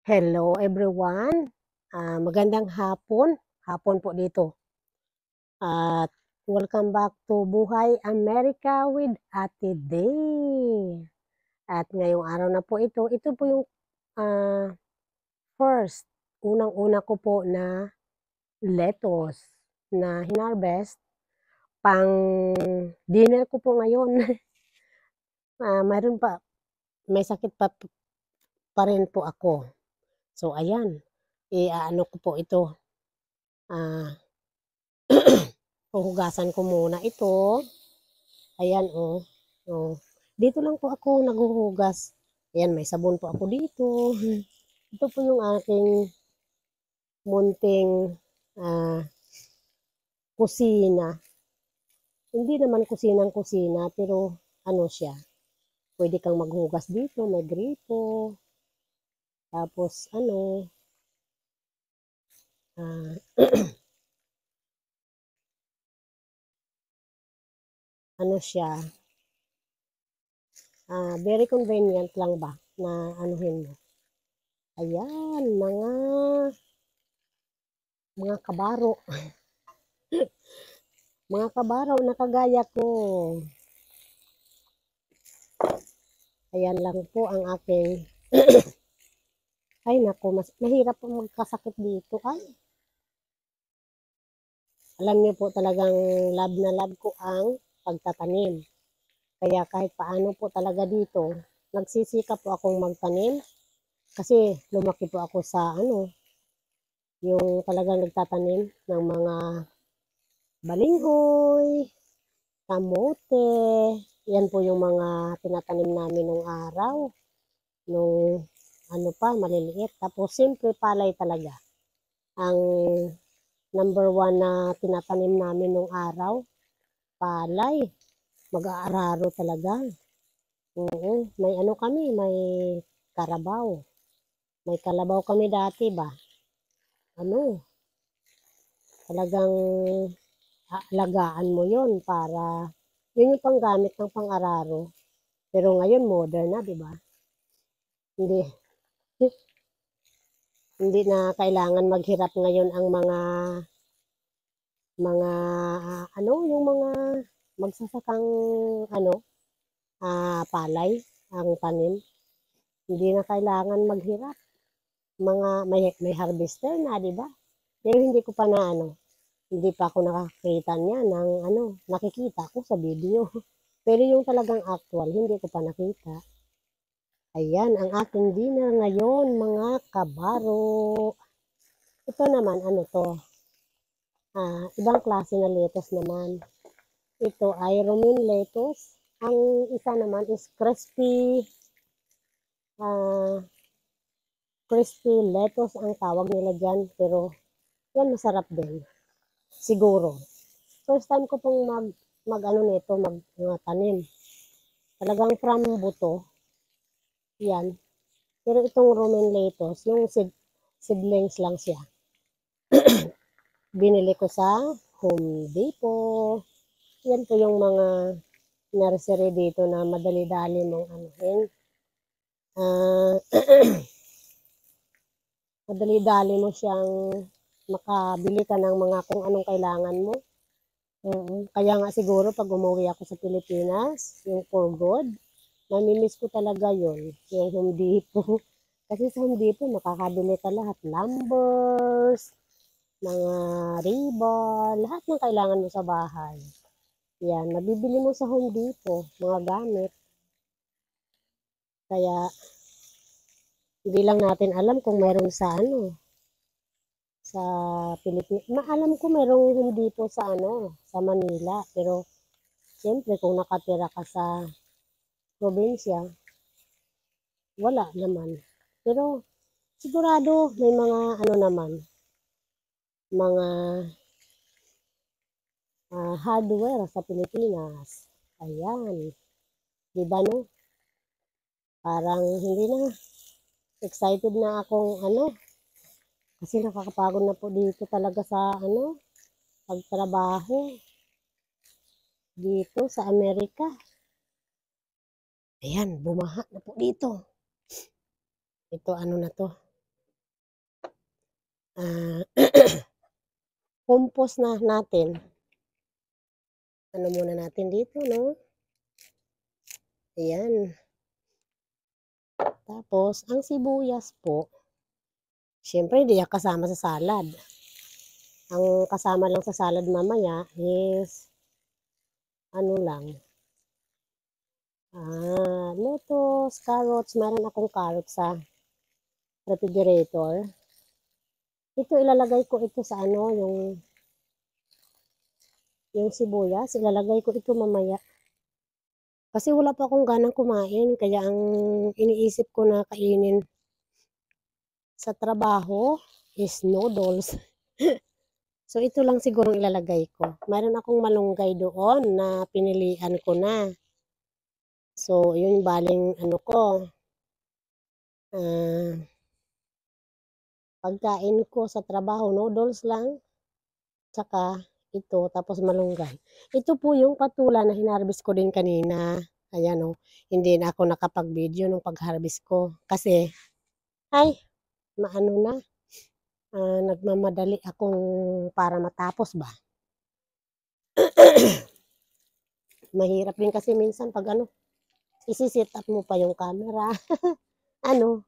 Hello everyone. Magandang hapon. Hapon po dito. At welcome back to Buhay Amerika with Ate Day. At ngayong araw na po ito po yung ah, first, unang-una ko po na lettuce na hinarvest. Pang dinner ko po ngayon. Mayroon pa, may sakit pa rin po ako. So ayan, iaano ko po ito. Ah, Huhugasan ko muna ito. Ayan, oh. Oh. Dito lang po ako naghuhugas. Ayan, may sabon po ako dito. Ito po yung aking munting ah, kusina. Hindi naman kusinang-kusina, pero ano siya. Pwede kang maghugas dito, may gripo. Tapos ah, ano siya, very convenient lang ba na anuhin mo. Ayan, mga kabaro. Mga kabaro na kagaya ko. Ayan lang po ang aking ay naku, mas mahirap po magkasakit dito. Ay, alam niyo po talagang love na love ko ang pagtatanim. Kaya kahit paano po talaga dito, nagsisikap po akong magtanim kasi lumaki po ako sa yung talagang nagtatanim ng mga balinghoy, kamote. Yan po yung mga tinatanim namin nung araw, nung maliliit. Tapos simple palay talaga. Ang number one na tinatanim namin nung araw, palay. Mag-aararo talaga. Oo, may kami, may karabaw. May kalabaw kami dati ba? Talagang aalagaan mo yon para yun yung panggamit ng pang-araro. Pero ngayon modern na, di ba? Hindi, hindi na kailangan maghirap ngayon ang mga yung mga magsasakang palay ang tanim. Hindi na kailangan maghirap. May harvester na, di ba? Pero hindi ko pa na hindi pa ako nakakita niya ng nakikita ko sa video. Pero yung talagang actual, hindi ko pa nakita. Ayan, ang aking dinner ngayon, mga kabaro. Ito naman, to? Ibang klase na lettuce naman. Ito ay romaine lettuce. Ang isa naman is crispy lettuce ang tawag nila dyan. Pero yan, masarap din. Siguro. First time ko pong tanim. Talagang from buto. Yan. Pero itong romaine lettuce, yung seedlings lang siya. Binili ko sa Home Depot. Yan po yung mga nursery dito na madali-dali mong madali-dali mo siyang makabili ka ng mga kung anong kailangan mo. Kaya nga siguro pag umuwi ako sa Pilipinas, yung for good, mamimiss ko talaga yun, yung Home Depot. Kasi sa Home Depot, makakabili ka lahat. Numbers, mga ribbon, lahat ng kailangan mo sa bahay. Yan, mabibili mo sa Home Depot, mga gamit. Kaya, hindi lang natin alam kung meron sa Pilipinas. Maalam ko merong Home Depot sa Manila. Pero, siyempre, kung nakatira ka sa probinsya, wala naman. Pero, sigurado, may mga naman, mga hardware sa Pilipinas. Ayan. Diba no? Parang hindi na. Excited na akong kasi nakakapagod na po dito talaga sa pagtrabaho dito sa Amerika. Ayan, bumaha na po dito. Ito na to. ah, compost na natin. Ano muna natin dito 'no, ayan. Tapos ang sibuyas po, siyempre hindi yan kasama sa salad. Ang kasama lang sa salad mamaya is ano lang, lettuce, carrots, meron akong carrots sa refrigerator. Ito ilalagay ko ito sa ano, yung sibuyas, ilalagay ko ito mamaya. Kasi wala pa akong ganang kumain, kaya ang iniisip ko na kainin sa trabaho is noodles. So, ito lang sigurong ilalagay ko. Mayroon akong malunggay doon na pinilian ko na. So, yun baling ano ko, ah, pagkain ko sa trabaho, noodles lang, tsaka ito, tapos malunggay. Ito po yung patula na hinarvest ko din kanina. Ayan o, hindi na ako nakapag-video nung pag-harvest ko. Kasi, ay, maano na, nagmamadali akong para matapos ba. Mahirap din kasi minsan pag ano, isi-set up mo pa yung camera. Ano,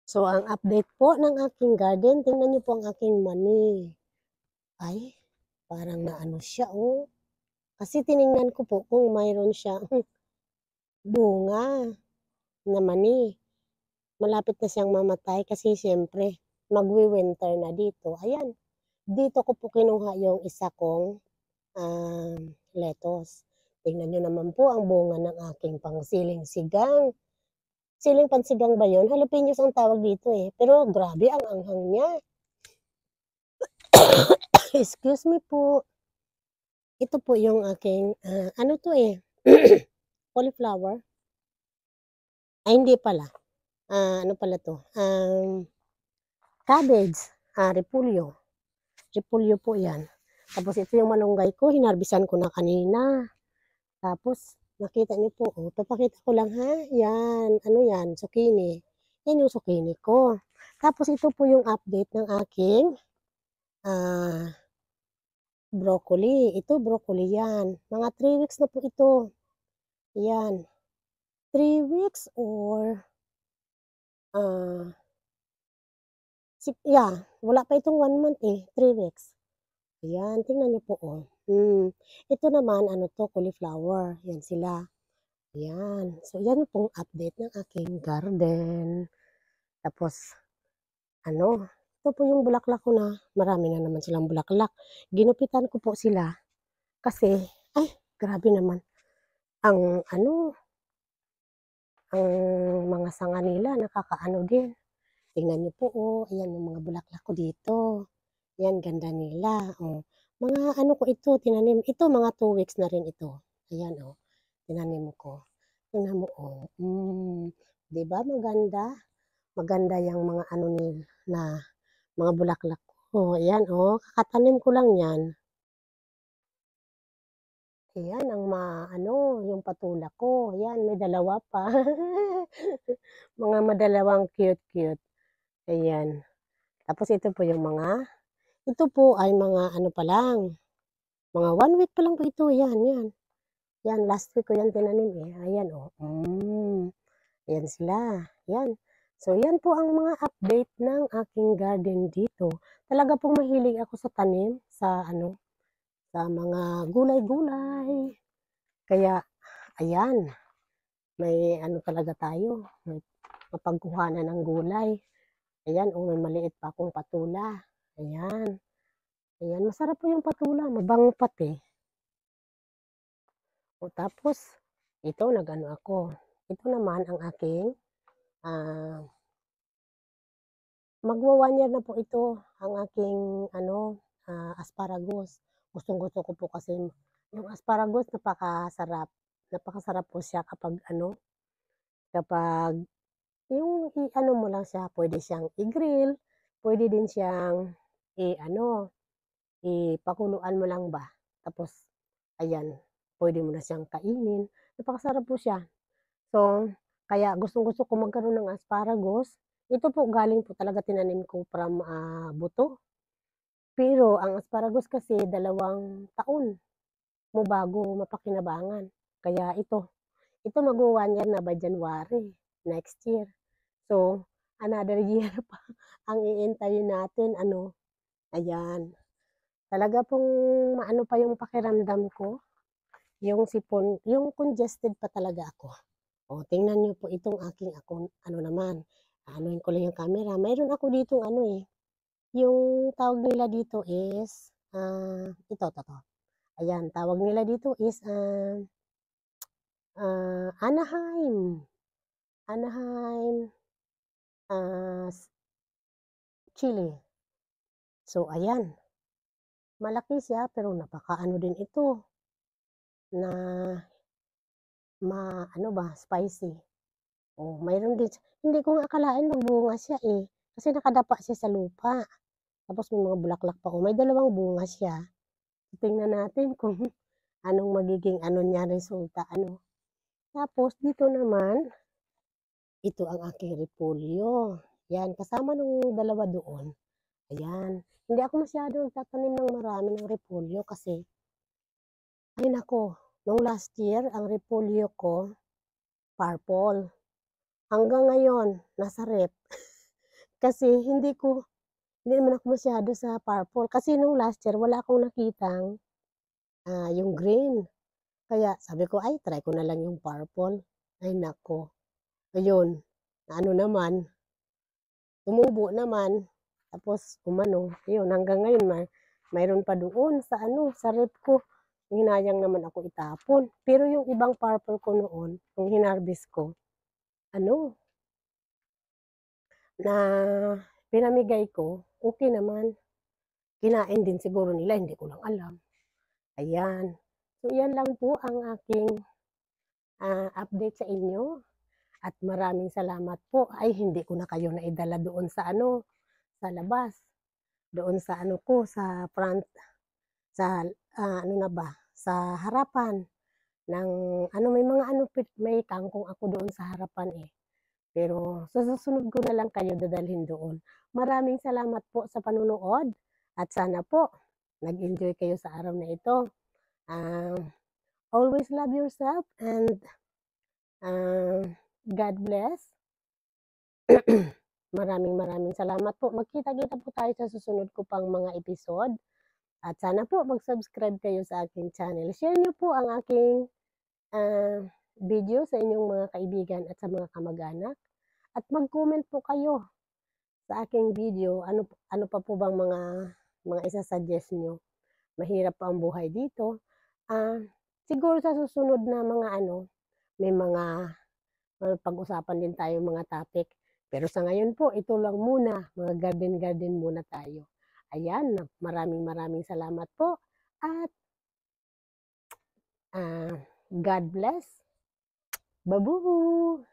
so ang update po ng aking garden, tingnan niyo po ang aking mani. Ay, parang naano siya, oh. Kasi tiningnan ko po kung mayroon siyang bunga na mani. Malapit na siyang mamatay kasi siyempre magwi-winter na dito. Ayan, dito ko po kinuha yung isa kong lettuce. Tingnan niyo naman po ang bunga ng aking pangsiling sigang. Siling pansigang ba yun? Jalapenos ang tawag dito eh. Pero grabe ang anghang niya. Excuse me po. Ito po yung aking, ano to eh, cauliflower. Ay, hindi pala. Ano pala to? Cabbage. Repolyo. Repolyo po yan. Tapos ito yung malunggay ko. Hinarbisan ko na kanina. Tapos, nakita niyo po, oh, papakita ko lang ha. Yan. Ano yan? Zucchini. Yan yung zucchini ko. Tapos ito po yung update ng aking ah, broccoli. Ito, broccoli yan. Mga 3 weeks na po ito. Yan. 3 weeks or ah, yeah, wala pa itong 1 month eh, 3 weeks. Ayan, tingnan niyo po oh. Ito naman ano 'to, cauliflower, yan sila. Ayan, so yan yung pong update ng aking garden. Tapos ano, ito po yung bulaklak ko na, marami na naman silang bulaklak. Ginupitan ko po sila kasi, ay grabe naman, ang ano, ang mga sanga nila nakakaano din. Tingnan niyo po oh, ayan yung mga bulaklak ko dito. Yan, ganda nila, oh. Mga ano ko ito, tinanim ito mga 2 weeks na rin ito. Ayan, oh, tinanim ko. Tingnan mo, oh, 'di ba maganda? Maganda yang mga ano na mga bulaklak ko. Ayan, oh, kakatanim ko lang yan. Ayan ang ano, yung patula ko. Ayan, may dalawa pa. Mga madalawang cute-cute. Ayan. Tapos ito po yung mga, ito po ay mga ano pa lang, mga 1 week pa lang po ito, yan, yan. Yan, last week ko yan tinanim eh. Ayan, oh. Ayan sila. Yan. So, yan po ang mga update ng aking garden dito. Talaga pong mahilig ako sa tanim, sa ano, sa mga gulay-gulay. Kaya, ayan, may ano talaga tayo, may mapagkuhanan ng gulay. Ayan, oh, may maliit pa akong patula. Ayan. Ayan, masarap po yung patula, mabango pati. O tapos, ito nag-ano ako. Ito naman ang aking ah, magwa 1 year na po ito ang aking ano, asparagus. Gustong-gusto ko po kasi yung asparagus napakasarap. Napakasarap po siya kapag ano, kapag yung i-ano mo lang siya, pwede siyang i-grill, pwede din siyang i-ano, ipakuluan mo lang ba. Tapos, ayan, pwede mo na siyang kainin. Napakasarap po siya. So, kaya gustong-gusto ko magkaroon ng asparagus. Ito po galing po talaga tinanim ko from, buto. Pero ang asparagus kasi 2 taon mo bago mapakinabangan. Kaya ito magwa-1 year na by January next year. So, another year pa ang iintayin natin ano, ayan. Talaga pong maano pa yung pakiramdam ko, yung sipon, yung congested pa talaga ako. O, tingnan niyo po itong aking ano naman, aanuhin ko lang yung camera. Mayroon ako ditong ano eh, yung tawag nila dito is, ito. Ayan, tawag nila dito is, Anaheim. Anaheim, chili. So, ayan. Malaki siya pero napakaano din ito na ano ba, spicy. Oh, mayroon din hindi ko nga akalain magbunga siya, eh, kasi nakadapa siya sa lupa. Tapos may mga bulaklak pa, oh, may 2 bunga siya. Tingnan natin kung anong magiging ano niya resulta ano. Tapos dito naman, ito ang aking repolyo. Yan, kasama nung 2 doon. Ayan. Hindi ako masyado nagtatanim ng marami ng repolyo kasi, ay nako, nung last year, ang repolyo ko, purple. Hanggang ngayon, nasa rep. Kasi hindi naman ako masyado sa purple. Kasi nung last year, wala akong nakitang yung green. Kaya sabi ko, ay, try ko na lang yung purple. Ay nako. Ayun, ano naman, tumubo naman. Tapos umano, ayun, hanggang ngayon mayroon pa doon sa ano, sa rep ko. Hinayang naman ako itapon. Pero yung ibang purple ko noon, nung hinarvest ko, ano, na pinamigay ko, okay naman. Kinain din siguro nila, hindi ko lang alam. Ayan. So, yan lang po ang aking update sa inyo. At maraming salamat po. Ay, hindi ko na kayo naidala doon sa ano, sa labas. Doon sa ano ko, sa front, sa ano na ba, sa harapan ng ano, may mga ano, may kangkong ako doon sa harapan eh. Pero sa susunod ko na lang kayo dadalhin doon. Maraming salamat po sa panunood at sana po nag-enjoy kayo sa araw na ito. Always love yourself and God bless. Maraming salamat po. Magkita-kita po tayo sa susunod ko pang mga episode. At sana po mag-subscribe kayo sa aking channel. Share niyo po ang aking video sa inyong mga kaibigan at sa mga kamag-anak. At mag-comment po kayo sa aking video. Ano pa po bang mga isa-suggest nyo? Mahirap pa ang buhay dito. Siguro sa susunod na mga ano, may mga pag-usapan din tayo mga topic. Pero sa ngayon po, ito lang muna. Mga garden muna tayo. Ayan, maraming salamat po. At God bless. Babu!